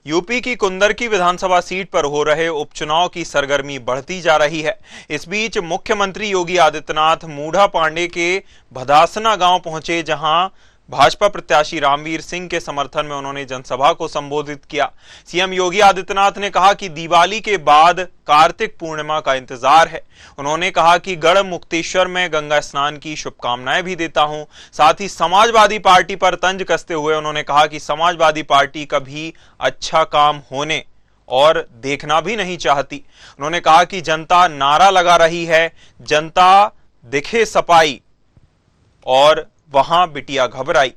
UP की कुंदरकी विधानसभा seat पर हो रहे उपचुनाव की सरगर्मी बढ़ती जा रही है। इस बीच मुख्यमंत्री योगी आदित्यनाथ मूढ़ा पांडे के भदासना गांव पहुंचे, जहां भाजपा प्रत्याशी रामवीर सिंह के समर्थन में उन्होंने जनसभा को संबोधित किया। सीएम योगी आदित्यनाथ ने कहा कि दिवाली के बाद कार्तिक पूर्णिमा का इंतजार है। उन्होंने कहा कि गढ़ मुक्तेश्वर में गंगा स्नान की शुभकामनाएं भी देता हूं। साथ ही समाजवादी पार्टी पर तंज कसते हुए उन्होंने कहा कि समाजवादी पार्टी कभी अच्छा काम होने और देखना भी नहीं चाहती। उन्होंने कहा कि जनता नारा लगा रही है, जनता दिखे सपाई और वहां बिटिया घबराई।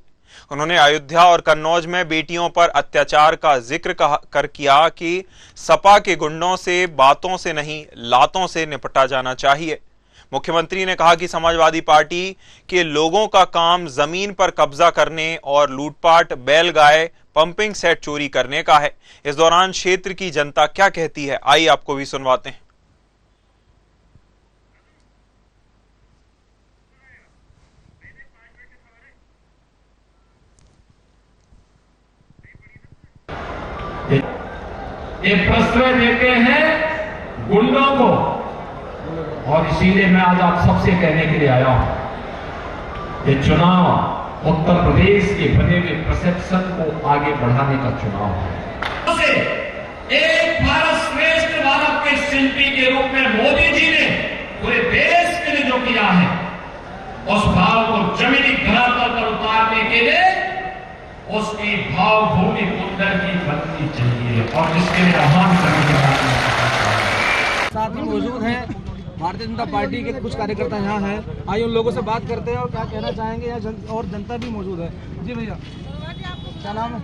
उन्होंने अयोध्या और कन्नौज में बेटियों पर अत्याचार का जिक्र कर किया कि सपा के गुंडों से बातों से नहीं लातों से निपटा जाना चाहिए। मुख्यमंत्री ने कहा कि समाजवादी पार्टी के लोगों का काम जमीन पर कब्जा करने और लूटपाट, बैलगाय, पंपिंग सेट चोरी करने का है। इस दौरान क्षेत्र की जनता क्या कहती है, आइए आपको भी सुनवाते हैं। एक प्रश्रय देते हैं गुंडों को, और इसीलिए मैं आज आप सबसे कहने के लिए आया हूं, ये चुनाव उत्तर प्रदेश के बने हुए परसेप्शन को आगे बढ़ाने का चुनाव है। एक भारत श्रेष्ठ भारत के शिल्पी के रूप में मोदी जी ने पूरे देश के लिए जो किया है, उस भाव को जमीनी धरातल पर उतारने के लिए उसकी भावभूमि कुंदरकी बननी चाहिए, और जिसके लिए आह्वान साथ ही मौजूद हैं भारतीय जनता पार्टी के कुछ कार्यकर्ता यहाँ हैं। आइए उन लोगों से बात करते हैं और क्या कहना चाहेंगे। यहाँ और जनता भी मौजूद है। जी भैया, क्या नाम है?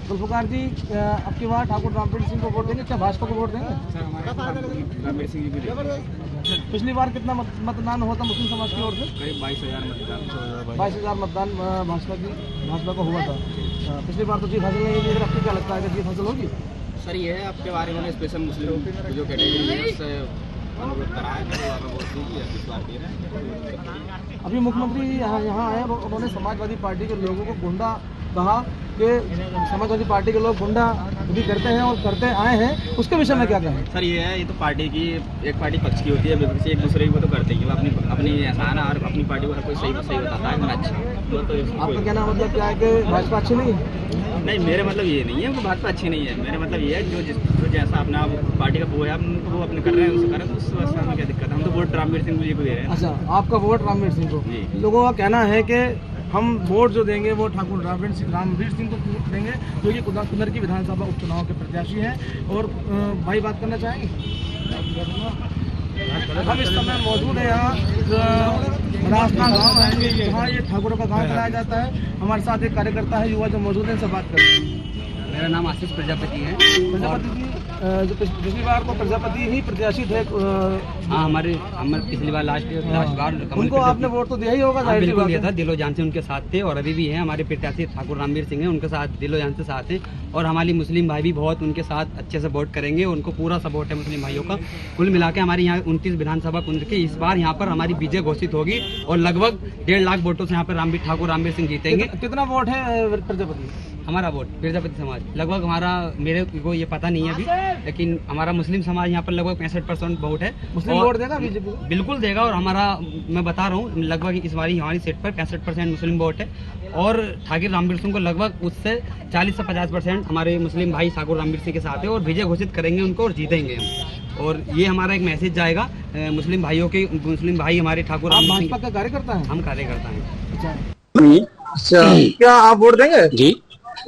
जुल्फकार जी, आपकी बार ठाकुर रामवीर सिंह को वोट देंगे, क्या भाजपा को वोट देंगे? पिछली बार कितना मतदान हुआ था मुस्लिम समाज की ओर से? करीब 22,000 मतदान भाजपा को हुआ था। पिछली बार तो जीत हासिल नहीं हुई, आपको क्या लगता है कि जीत हासिल होगी? सर ये है आपके बारे में स्पेशल मुस्लिम जो कैटेगरी है उससे अनुरोध करा है कि वोट दीजिए, इस बार दे रहे हैं। अभी मुख्यमंत्री यहाँ आए, उन्होंने समाजवादी पार्टी के लोगों को गुंडा कहा कि समाजवादी पार्टी के लोग गुंडा भी करते हैं और करते आए हैं, उसके विषय में क्या कहें? सर ये है, ये तो पार्टी की एक पार्टी पक्ष की होती है, विपक्ष एक दूसरे की वो तो करते ही, वो अपनी एहसान और अपनी पार्टी को हर कोई सही बताता है अच्छा। तो आपका कहना मतलब क्या है कि भाजपा अच्छी नहीं है? नहीं, मेरे मतलब ये नहीं है कि भाजपा अच्छी नहीं है। मेरे मतलब ये है जो जैसा अपना पार्टी का वो है वो अपने कर रहे हैं, उससे करें, तो उस अवस्था में क्या दिक्कत है? हम तो वोट रामवीर सिंह जी को दे रहे हैं। अच्छा, आपका वोट रामवीर सिंह को? लोगों का कहना है कि हम वोट जो देंगे वो ठाकुर रामवीर सिंह को देंगे, जो कि कुंदरकी विधानसभा उपचुनाव के प्रत्याशी हैं। और भाई बात करना चाहेंगे? हम इस समय मौजूद है यहाँ रास्ता गाँव है, जहाँ ये ठाकुरों का गाँव चलाया जाता है। हमारे साथ एक कार्यकर्ता है, युवा जो मौजूद है, इनसे बात करते हैं। मेरा नाम आशीष प्रजापति है। प्रजापति जी, जो पिछली बार को प्रजापति ही प्रत्याशी थे। हाँ, हमारे पिछली बार लास्ट बार उनको आपने वोट तो दिया ही होगा? बिल्कुल दिया था, दिलो जान से उनके साथ थे और अभी भी हैं। हमारे प्रत्याशी ठाकुर रामवीर सिंह हैं, उनके साथ दिलो जान से साथ हैं। और हमारी मुस्लिम भाई भी बहुत उनके साथ अच्छे से वोट करेंगे, उनको पूरा सपोर्ट है मुस्लिम भाइयों का। कुल मिला के हमारी यहाँ 29 विधानसभा कुंद के इस बार यहाँ पर हमारी विजय घोषित होगी और लगभग 1.5 लाख वोटों से यहाँ पर ठाकुर रामवीर सिंह जीतेंगे। कितना वोट है प्रजापति? हमारा वोट प्रजापति समाज लगभग हमारा, मेरे को ये पता नहीं है अभी, लेकिन हमारा मुस्लिम समाज यहाँ पर लगभग 65% वोट है। मुस्लिम वोट देगा बीजेपी? बिल्कुल देगा। और हमारा, मैं बता रहा हूँ, लगभग इस बार हमारी सीट पर 65% मुस्लिम वोट है और ठाकुर रामवीर सिंह को लगभग उससे 40 से 50% हमारे मुस्लिम भाई ठाकुर रामवीर सिंह के साथ है और विजय घोषित करेंगे उनको और जीतेंगे हम। और ये हमारा एक मैसेज जाएगा मुस्लिम भाइयों के, मुस्लिम भाई हमारे ठाकुर रामवीर सिंह का कार्यकर्ता है? हम कार्यकर्ता हैं। अच्छा, क्या आप वोट देंगे? जी।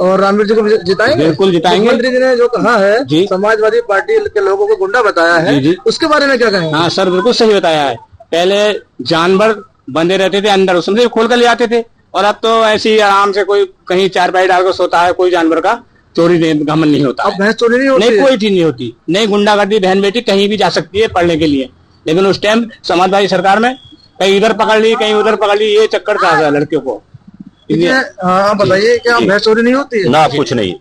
और रामवीर जी को जिताएंगे? बिल्कुल जिताएंगे। मुख्यमंत्री जी ने जो कहा है जी, समाजवादी पार्टी के लोगों को गुंडा बताया है, जी, उसके बारे में क्या कहेंगे? हाँ सर, बिल्कुल सही बताया है। पहले जानवर बंधे रहते थे अंदर, उसमें से खोल कर ले आते थे, और अब तो ऐसे ही आराम से कोई कहीं चारपाई डाल कर सोता है, कोई जानवर का चोरी घमंड नहीं होता। अब भैंस चोरी नहीं होती? नहीं, कोई चीज नहीं होती। नहीं, गुंडागर्दी बहन बेटी कहीं भी जा सकती है पढ़ने के लिए, लेकिन उस टाइम समाजवादी सरकार में कहीं इधर पकड़ ली कहीं उधर पकड़ ली, ये चक्कर था लड़कियों को। हाँ बताइए, क्या भैंस चोरी नहीं होती है? ना, कुछ नहीं।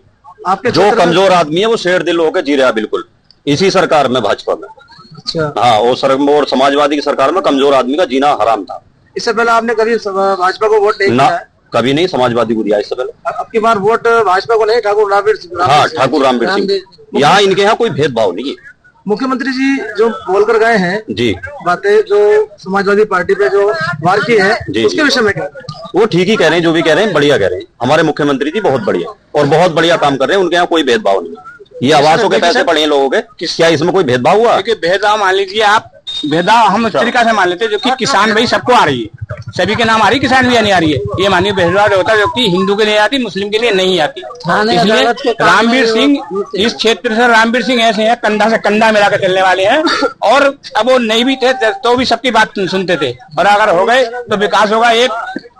आपके जो कमजोर आदमी है वो शेर दिल होकर जी रहा है, बिल्कुल इसी सरकार में, भाजपा में। अच्छा। हाँ, और समाजवादी की सरकार में कमजोर आदमी का जीना हराम था। इससे पहले आपने कभी भाजपा को वोट नहीं ना, दिया है? कभी नहीं, समाजवादी को दिया इससे पहले। अब की बार वोट भाजपा को नहीं, ठाकुर रामवीर सिंह। हाँ, ठाकुर रामवीर सिंह। यहाँ इनके यहाँ कोई भेदभाव नहीं है। मुख्यमंत्री जी जो बोलकर गए हैं जी, बातें जो समाजवादी पार्टी पे जो वार की है जी, उसके विषय में क्या? वो ठीक ही कह रहे हैं, जो भी कह रहे हैं बढ़िया कह रहे हैं। हमारे मुख्यमंत्री जी बहुत बढ़िया और बहुत बढ़िया काम कर रहे हैं, उनके यहाँ कोई भेदभाव नहीं। ये आवासों के पैसे पड़े हैं लोगों के, क्या इसमें कोई भेदभाव हुआ? देखिए भेदभाव मान लीजिए आप, भेदभाव हम इस तरीका से मान लेते हैं जो कि किसान भाई सबको आ रही है, सभी के नाम आ रही है, किसान भी नहीं आ रही है। ये मानिए भेदभाव जो होता है, जो कि हिंदू के लिए आती, मुस्लिम के लिए नहीं आती। इसलिए रामवीर सिंह, इस क्षेत्र से रामवीर सिंह ऐसे हैं कंधा से कंधा मिलाकर चलने वाले हैं, और अब वो नहीं भी थे तो भी सबकी बात सुनते थे, और अगर हो गए तो विकास होगा। एक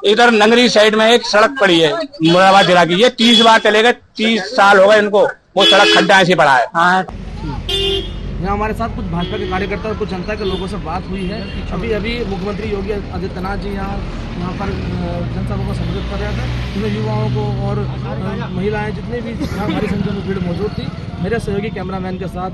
इधर नगरी साइड में एक सड़क पड़ी है मुरादाबाद जिला की, ये 30 बार चले गए, 30 साल हो गए इनको, वो सड़क खड्डा ऐसे पड़ा है। यहाँ हमारे साथ कुछ भाजपा के कार्यकर्ता और कुछ जनता के लोगों से बात हुई है। अभी मुख्यमंत्री योगी आदित्यनाथ जी यहाँ पर जनसभा को संबोधित कर रहे थे, जिसमें युवाओं को और महिलाएं जितने भी यहाँ भारी संख्या में भीड़ मौजूद थी। मेरे सहयोगी कैमरामैन के साथ